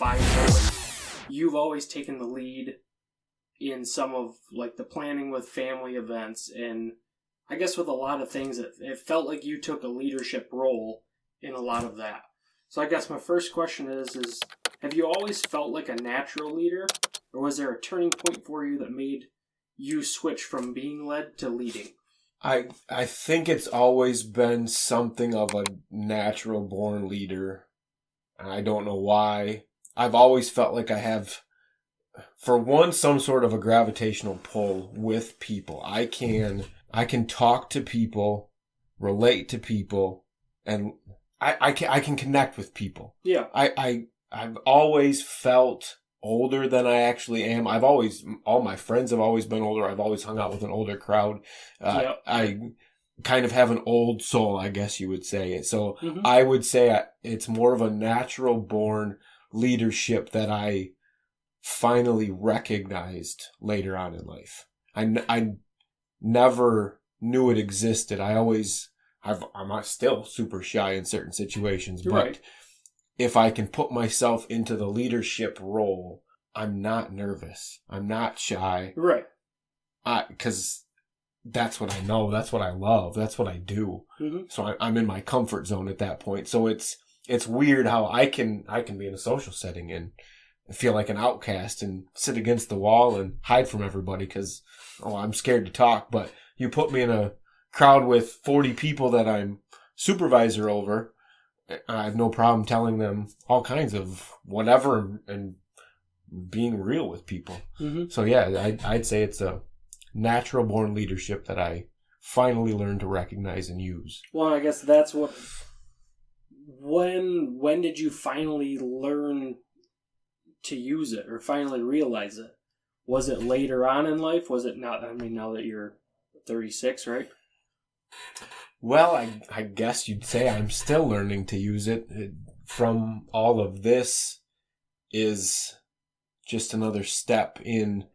finally, you've always taken the lead in some of like the planning with family events, and I guess with a lot of things, it felt like you took a leadership role in a lot of that. So I guess my first question is have you always felt like a natural leader, or was there a turning point for you that made you switch from being led to leading? I think it's always been something of a natural born leader. I don't know why. I've always felt like I have, for one, some sort of a gravitational pull with people. I can talk to people, relate to people, and I can connect with people. Yeah. I've always felt older than I actually am. All my friends have always been older. I've always hung out with an older crowd. I kind of have an old soul, I guess you would say. So I would say it's more of a natural born leadership that I finally recognized later on in life. I never knew it existed. I'm still super shy in certain situations, but right. If I can put myself into the leadership role, I'm not nervous. I'm not shy. Right. Because that's what I know. That's what I love. That's what I do. Mm-hmm. So I'm in my comfort zone at that point. So it's weird how I can be in a social setting and feel like an outcast and sit against the wall and hide from everybody because, I'm scared to talk. But you put me in a crowd with 40 people that I'm supervisor over, I have no problem telling them all kinds of whatever and being real with people. Mm-hmm. So yeah, I'd say it's a natural born leadership that I finally learned to recognize and use. Well, I guess that's what. When did you finally learn to use it or finally realize it? Was it later on in life? Was it not? I mean, now that you're 36, right? Well, I guess you'd say I'm still learning to use it. From all of this is just another step in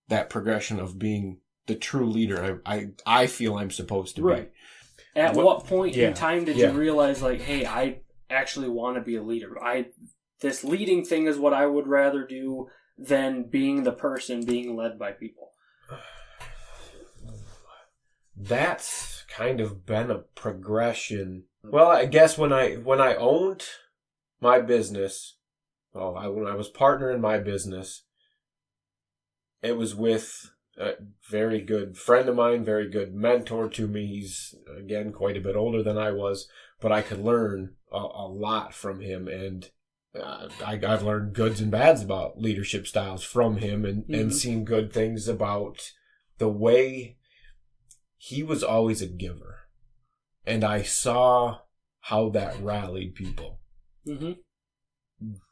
that progression of being the true leader I feel I'm supposed to be. At what point in time did you realize, like, hey, I actually want to be a leader? This leading thing is what I would rather do than being the person being led by people. That's kind of been a progression. Well, I guess when I owned my business, when I was partner in my business, it was with a very good friend of mine, very good mentor to me. He's, again, quite a bit older than I was, but I could learn a lot from him, and I've learned goods and bads about leadership styles from him, and seen good things about the way he was always a giver. And I saw how that rallied people. Mm-hmm.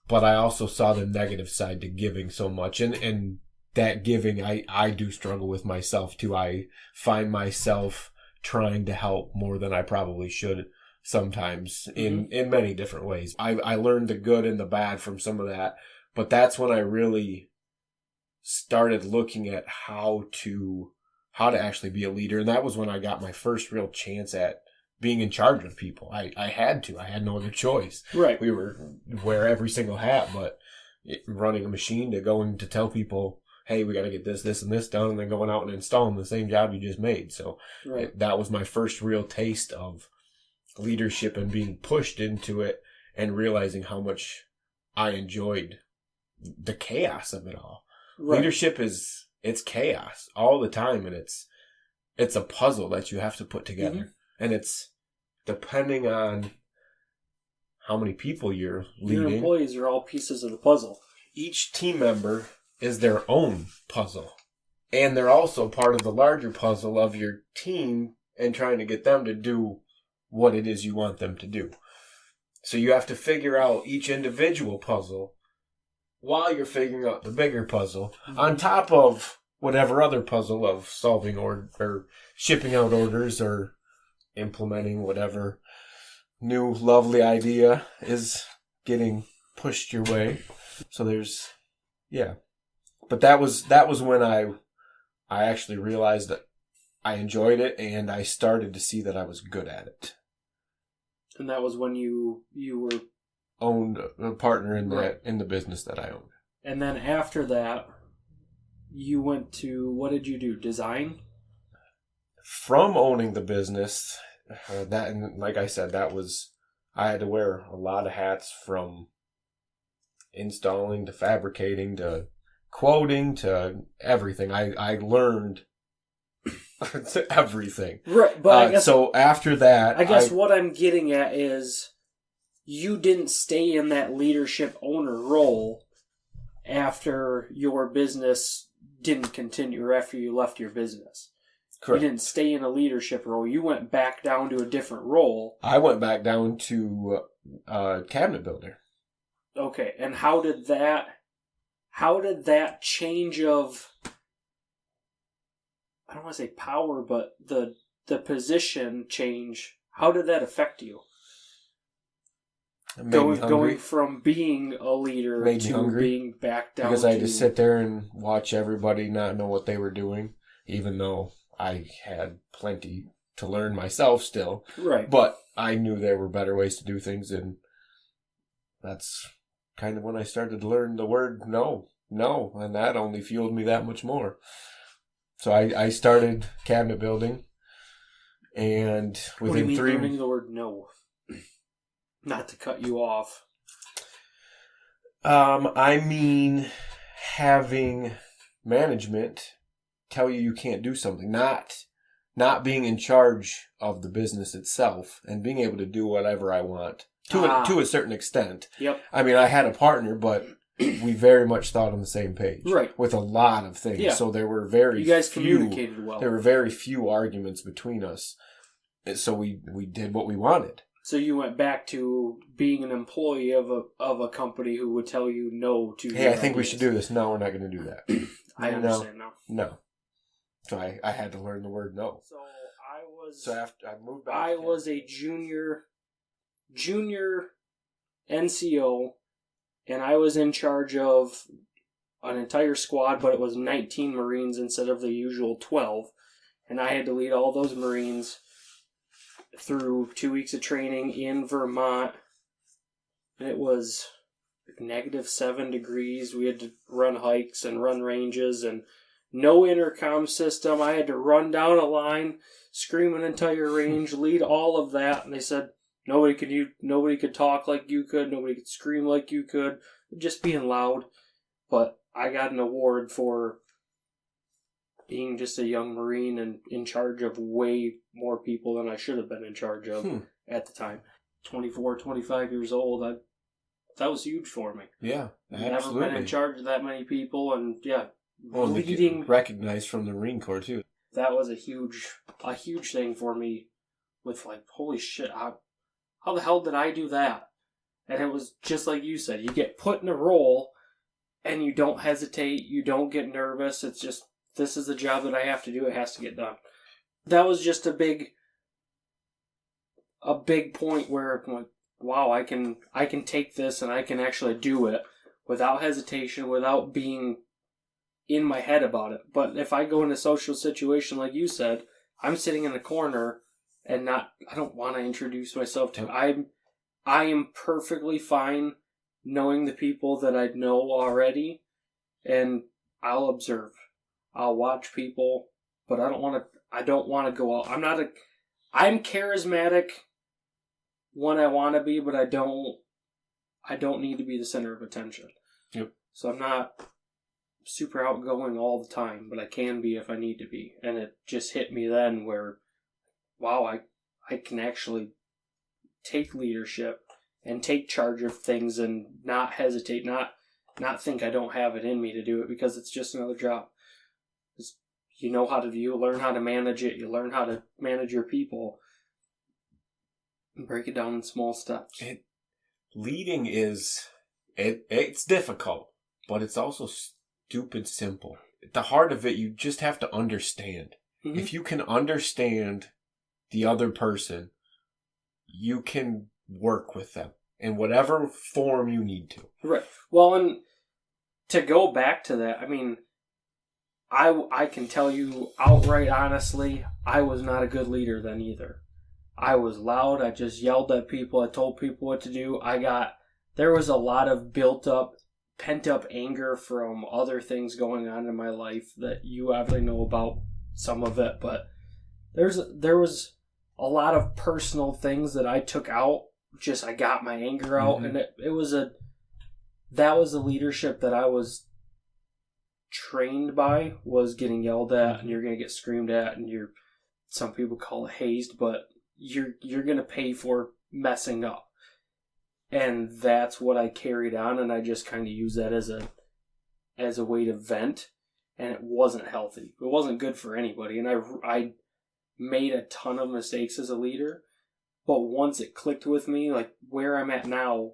But I also saw the negative side to giving so much. And that giving, I do struggle with myself too. I find myself trying to help more than I probably should sometimes in many different ways. I learned the good and the bad from some of that. But that's when I really started looking at how to actually be a leader. And that was when I got my first real chance at being in charge of people. I had to. I had no other choice. Right. We wear every single hat, but running a machine to going to tell people, hey, we got to get this, this, and this done, and then going out and installing the same job you just made. So that was my first real taste of leadership and being pushed into it and realizing how much I enjoyed the chaos of it all. Right. Leadership it's chaos all the time, and it's a puzzle that you have to put together. Mm-hmm. And it's depending on how many people you're leading. Your employees are all pieces of the puzzle. Each team member is their own puzzle. And they're also part of the larger puzzle of your team and trying to get them to do what it is you want them to do. So you have to figure out each individual puzzle while you're figuring out the bigger puzzle, on top of whatever other puzzle of solving or shipping out orders or implementing whatever new lovely idea is getting pushed your way. So but that was when I actually realized that I enjoyed it, and I started to see that I was good at it. And that was when you were owned a partner in Right. in the business that I owned. And then after that, you went to, what did you do? Design? From owning the business, that, and like I said, I had to wear a lot of hats, from installing to fabricating to quoting to everything. I learned everything. Right, but I guess so after that, I guess what I'm getting at is you didn't stay in that leadership owner role after your business didn't continue, or after you left your business. correct. You didn't stay in a leadership role. You went back down to a different role. I went back down to cabinet builder. Okay, and how did that change of, I don't want to say power, but the position change, how did that affect you? It made me hungry. Going from being a leader Made me to hungry. being back down Because to... I had to sit there and watch everybody not know what they were doing, even though I had plenty to learn myself still. Right. But I knew there were better ways to do things, and that's kind of when I started to learn the word no, and that only fueled me that much more. So I started cabinet building, and What do you within mean 3 learning the word no? Not to cut you off. I mean having management tell you can't do something, not being in charge of the business itself, and being able to do whatever I want to a certain extent. Yep. I mean, I had a partner, but we very much thought on the same page, Right. with a lot of things. Yeah. So there were very You guys few, communicated well. There were very few arguments between us, so we did what we wanted. So you went back to being an employee of a company who would tell you no to... Hey, I think we should do this. No, we're not going to do that. I understand now. No. So I had to learn the word no. So after I moved back, I was a junior NCO, and I was in charge of an entire squad, but it was 19 Marines instead of the usual 12. And I had to lead all those Marines through 2 weeks of training in Vermont. And it was -7 degrees. We had to run hikes and run ranges, and no intercom system. I had to run down a line, scream an entire range, lead all of that. And they said nobody could talk like you could, nobody could scream like you could, just being loud. But I got an award for being just a young Marine and in charge of way more people than I should have been in charge of at the time. 24, 25 years old, that was huge for me. Yeah, Never absolutely. been in charge of that many people, and Well, leading. recognized from the Marine Corps too. That was a huge thing for me. With like, holy shit, how the hell did I do that? And it was just like you said, you get put in a role, and you don't hesitate, you don't get nervous. It's just, this is the job that I have to do. It has to get done. That was just a big point where I'm like, wow, I can take this and I can actually do it without hesitation, without being in my head about it. But if I go in a social situation like you said, I'm sitting in the corner and I don't want to introduce myself to. I am perfectly fine knowing the people that I know already, and I'll observe. I'll watch people, but I don't want to go out. I'm charismatic when I want to be, but I don't need to be the center of attention. Yep. So I'm not super outgoing all the time, but I can be if I need to be. And it just hit me then where, wow, I can actually take leadership and take charge of things and not hesitate, not think I don't have it in me to do it, because it's just another job. You know how to do it, learn how to manage it, you learn how to manage your people, and break it down in small steps. Leading it's difficult, but it's also stupid simple. At the heart of it, you just have to understand. Mm-hmm. If you can understand the other person, you can work with them in whatever form you need to. Right. Well, and to go back to that, I mean, I can tell you outright honestly, I was not a good leader then either. I was loud. I just yelled at people. I told people what to do. there was a lot of built up, pent up anger from other things going on in my life that you obviously know about some of it, but there was a lot of personal things that I took out. Just I got my anger out, and that was the leadership that I was trained by, was getting yelled at, and you're gonna get screamed at, and some people call it hazed, but you're gonna pay for messing up. And that's what I carried on, and I just kind of used that as a way to vent, and it wasn't healthy. It wasn't good for anybody, and I made a ton of mistakes as a leader, but once it clicked with me, like where I'm at now,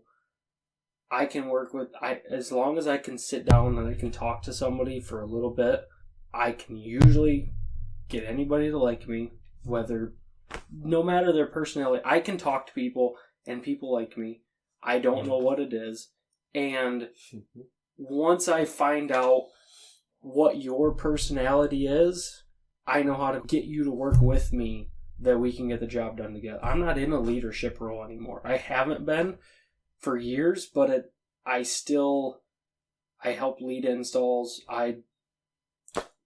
I can work with, as long as I can sit down and I can talk to somebody for a little bit, I can usually get anybody to like me, no matter their personality. I can talk to people, and people like me. I don't know what it is. And once I find out what your personality is, I know how to get you to work with me, that we can get the job done together. I'm not in a leadership role anymore. I haven't been for years, but I help lead installs. I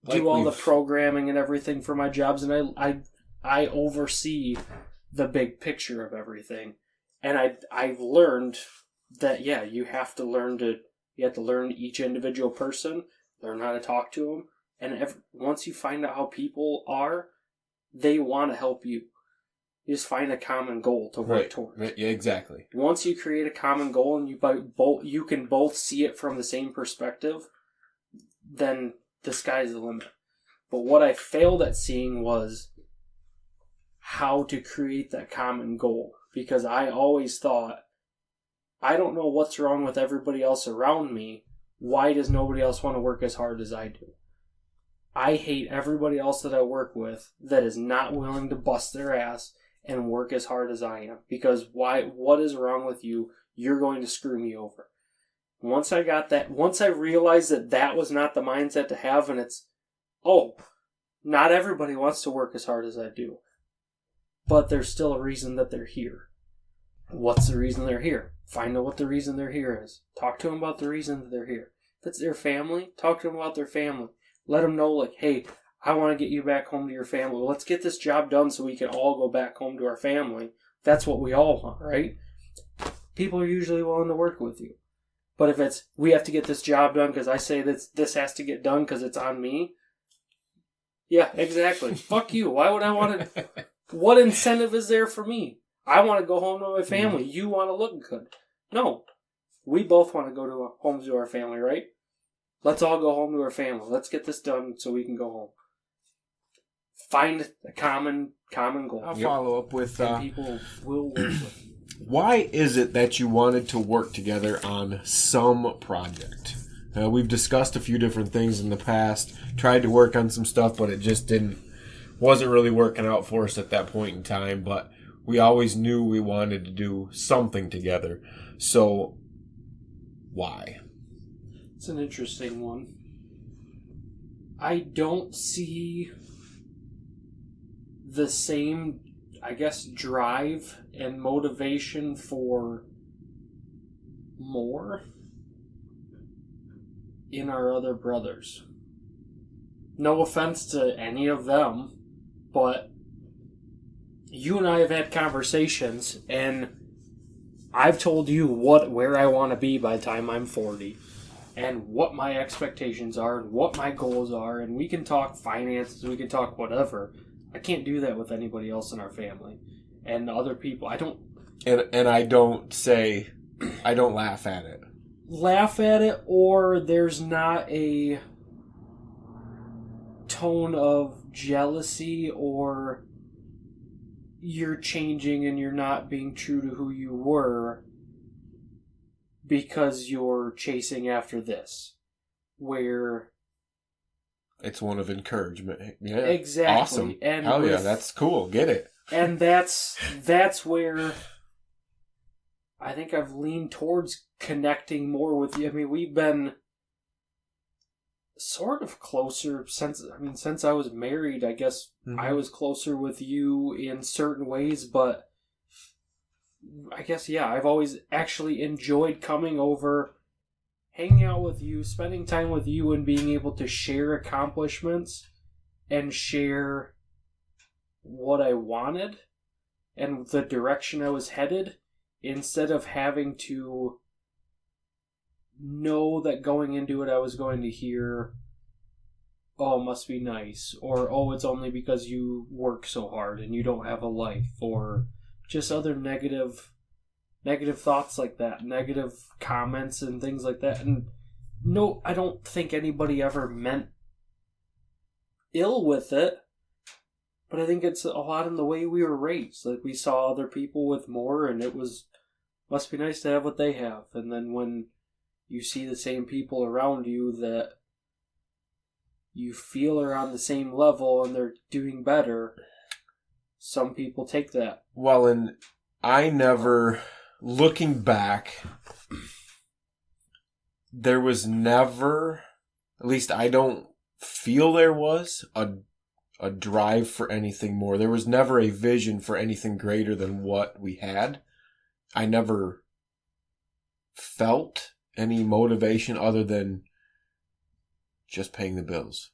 do all the programming and everything for my jobs, and I oversee the big picture of everything. And I've learned that, yeah, you have to learn each individual person, learn how to talk to them, and once you find out how people are, they want to help you. You just find a common goal to work towards. Right. Yeah, exactly. Once you create a common goal and you can both see it from the same perspective, then the sky's the limit. But what I failed at seeing was how to create that common goal. Because I always thought, I don't know what's wrong with everybody else around me. Why does nobody else want to work as hard as I do? I hate everybody else that I work with that is not willing to bust their ass and work as hard as I am. Because what is wrong with you? You're going to screw me over. Once I realized that was not the mindset to have, and it's, not everybody wants to work as hard as I do. But there's still a reason that they're here. What's the reason they're here? Find out what the reason they're here is. Talk to them about the reason that they're here. If it's their family, talk to them about their family. Let them know, like, hey, I want to get you back home to your family. Well, let's get this job done so we can all go back home to our family. That's what we all want, right? People are usually willing to work with you. But if it's, we have to get this job done because I say this has to get done because it's on me. Yeah, exactly. Fuck you. Why would I want to... What incentive is there for me? I want to go home to my family. You want to look good. No. We both want to go home to our family, right? Let's all go home to our family. Let's get this done so we can go home. Find a common goal. I'll follow up with... people will work with you. Why is it that you wanted to work together on some project? We've discussed a few different things in the past, tried to work on some stuff, but it just wasn't really working out for us at that point in time, but we always knew we wanted to do something together. So, why? It's an interesting one. I don't see the same, I guess, drive and motivation for more in our other brothers. No offense to any of them, but you and I have had conversations, and I've told you where I want to be by the time I'm 40, and what my expectations are, and what my goals are, and we can talk finances, we can talk whatever. I can't do that with anybody else in our family. And other people, I don't... And I don't say... I don't laugh at it. Laugh at it, or there's not a tone of jealousy, or you're changing and you're not being true to who you were because you're chasing after this. Where... It's one of encouragement. Yeah. Exactly. Awesome. And hell yeah, that's cool. Get it. And that's where I think I've leaned towards connecting more with you. I mean, we've been sort of closer since I was married. I guess I was closer with you in certain ways, but I guess, yeah, I've always actually enjoyed coming over, hanging out with you, spending time with you, and being able to share accomplishments and share what I wanted and the direction I was headed, instead of having to know that going into it I was going to hear, oh, it must be nice, or oh, it's only because you work so hard and you don't have a life, or just other negative thoughts like that, negative comments and things like that. And no, I don't think anybody ever meant ill with it, but I think it's a lot in the way we were raised. Like, we saw other people with more, and it must be nice to have what they have. And then when you see the same people around you that you feel are on the same level and they're doing better, some people take that. Well, and I never, looking back, there was never, at least I don't feel there was, a drive for anything more. There was never a vision for anything greater than what we had. I never felt any motivation other than just paying the bills.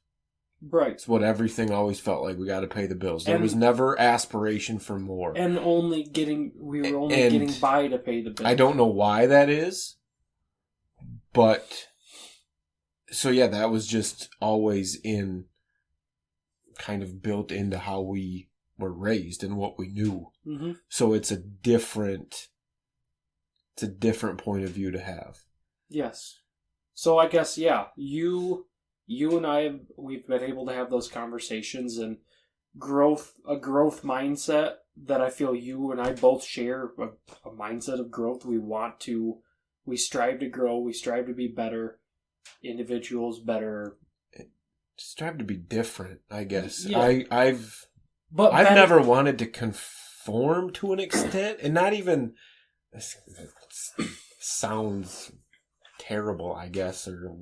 Right. It's what everything always felt like. We got to pay the bills. There was never aspiration for more. And we were only getting by to pay the bills. I don't know why that is, but so yeah, that was just always kind of built into how we were raised and what we knew. Mm-hmm. So it's a different point of view to have. Yes. So I guess, yeah, you and I, we've been able to have those conversations, and a growth mindset that I feel you and I both share, a mindset of growth. We strive to grow, we strive to be better individuals, better. Strive to be different, I guess. Yeah. I've never wanted to conform to an extent, and not even, it sounds terrible, I guess, or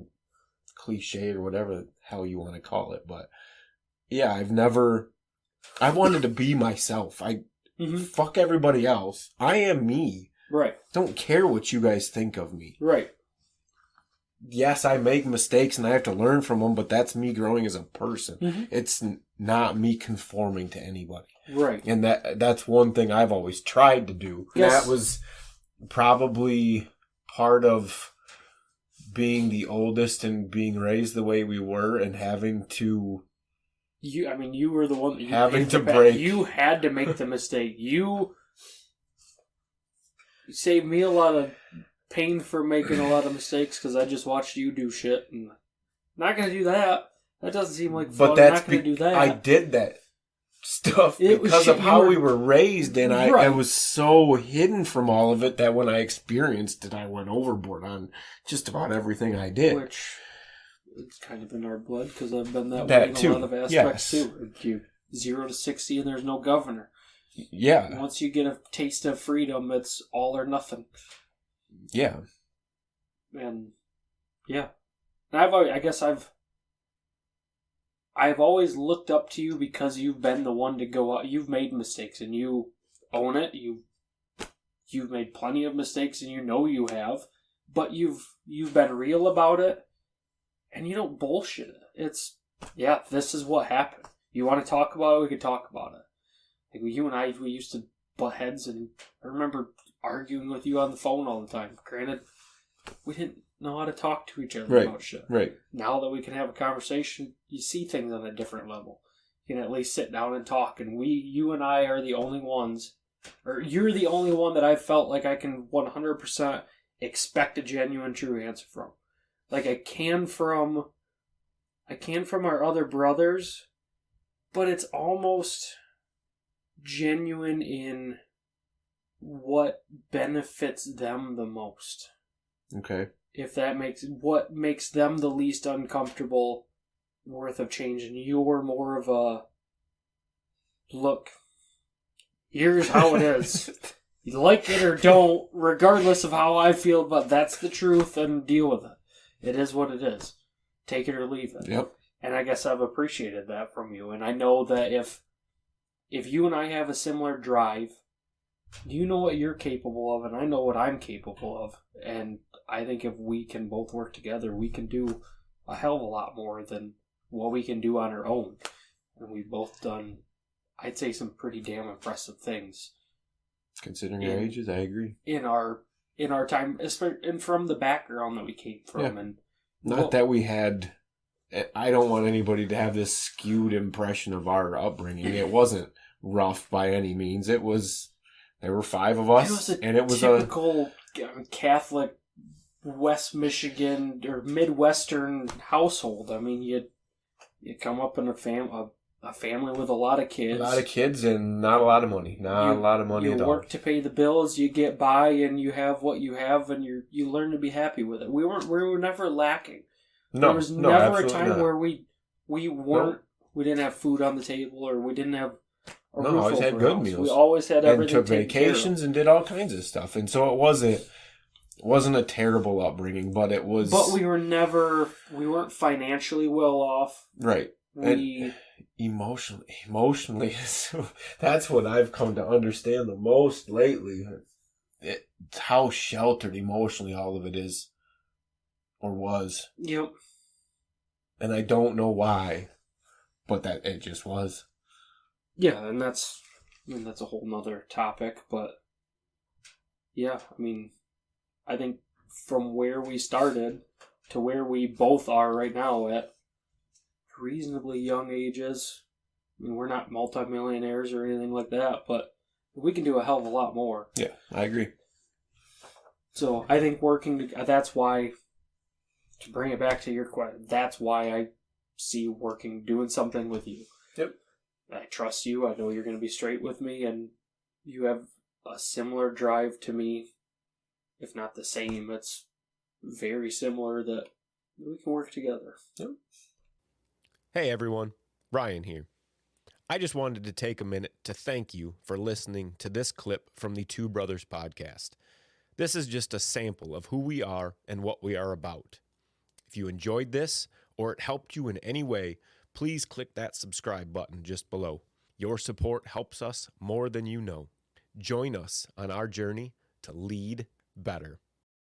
cliche or whatever the hell you want to call it, but yeah, I wanted to be myself. Fuck everybody else. I am me. Right. Don't care what you guys think of me. Right. Yes, I make mistakes and I have to learn from them, but that's me growing as a person. Mm-hmm. It's not me conforming to anybody. Right. And that's one thing I've always tried to do. Yes. That was probably part of being the oldest and being raised the way we were and having to... You were the one that having to break. You had to make the mistake. You saved me a lot of pain for making a lot of mistakes because I just watched you do shit, and I'm not going to do that. That doesn't seem like fun. But that's I'm not going to do that. I did that stuff because of how we were raised, and I was so hidden from all of it that when I experienced it, I went overboard on just about everything I did. Which, it's kind of in our blood, because I've been that way in a lot of aspects too. You 0 to 60 and there's no governor. Yeah. Once you get a taste of freedom, it's all or nothing. Yeah. And yeah. And I've always looked up to you because you've been the one to go out. You've made mistakes and you own it. You've made plenty of mistakes and you know you have, but you've been real about it and you don't bullshit it. It's, yeah, this is what happened. You want to talk about it? We could talk about it. Like, you and I, we used to butt heads, and I remember arguing with you on the phone all the time. Granted, we didn't know how to talk to each other about shit. Right. Now that we can have a conversation, you see things on a different level. You can at least sit down and talk, and you and I are the only ones, or you're the only one that I felt like I can 100% expect a genuine, true answer from. Like I can from our other brothers, but it's almost genuine in what benefits them the most. Okay. If that what makes them the least uncomfortable worth of change. And you're more of a, look, here's how it is. You like it or don't, regardless of how I feel, but that's the truth and deal with it. It is what it is. Take it or leave it. Yep. And I guess I've appreciated that from you. And I know that if you and I have a similar drive, you know what you're capable of, and I know what I'm capable of. And I think if we can both work together, we can do a hell of a lot more than what we can do on our own. And we've both done, I'd say, some pretty damn impressive things. Considering our ages, I agree. In our time, and from the background that we came from. Yeah. And Not that we had... I don't want anybody to have this skewed impression of our upbringing. It wasn't rough by any means. There were 5 of us, and it was a typical Catholic West Michigan or Midwestern household. I mean, you come up in a family with a lot of kids. A lot of kids and not a lot of money. A lot of money at all. You work to pay the bills, you get by, and you have what you have, and you learn to be happy with it. We were never lacking. No, there was never a time not. where we weren't we didn't have food on the table, or we didn't have a roof always had over good house. meals. We always had everything. And took vacations and did all kinds of stuff, and so it wasn't a terrible upbringing, but it was. But we weren't financially well off. Right. And emotionally, that's what I've come to understand the most lately. It's how sheltered emotionally all of it is, or was. Yep. And I don't know why, but that it just was. Yeah, and that's a whole nother topic, but yeah, I mean, I think from where we started to where we both are right now at reasonably young ages, I mean, we're not multimillionaires or anything like that, but we can do a hell of a lot more. Yeah, I agree. So I think that's why, to bring it back to your question, that's why I see doing something with you. Yep. I trust you. I know you're going to be straight with me, and you have a similar drive to me, if not the same. It's very similar that we can work together. Yep. Hey everyone, Ryan here. I just wanted to take a minute to thank you for listening to this clip from the Two Brothers podcast. This is just a sample of who we are and what we are about. If you enjoyed this or it helped you in any way, please click that subscribe button just below. Your support helps us more than you know. Join us on our journey to lead better.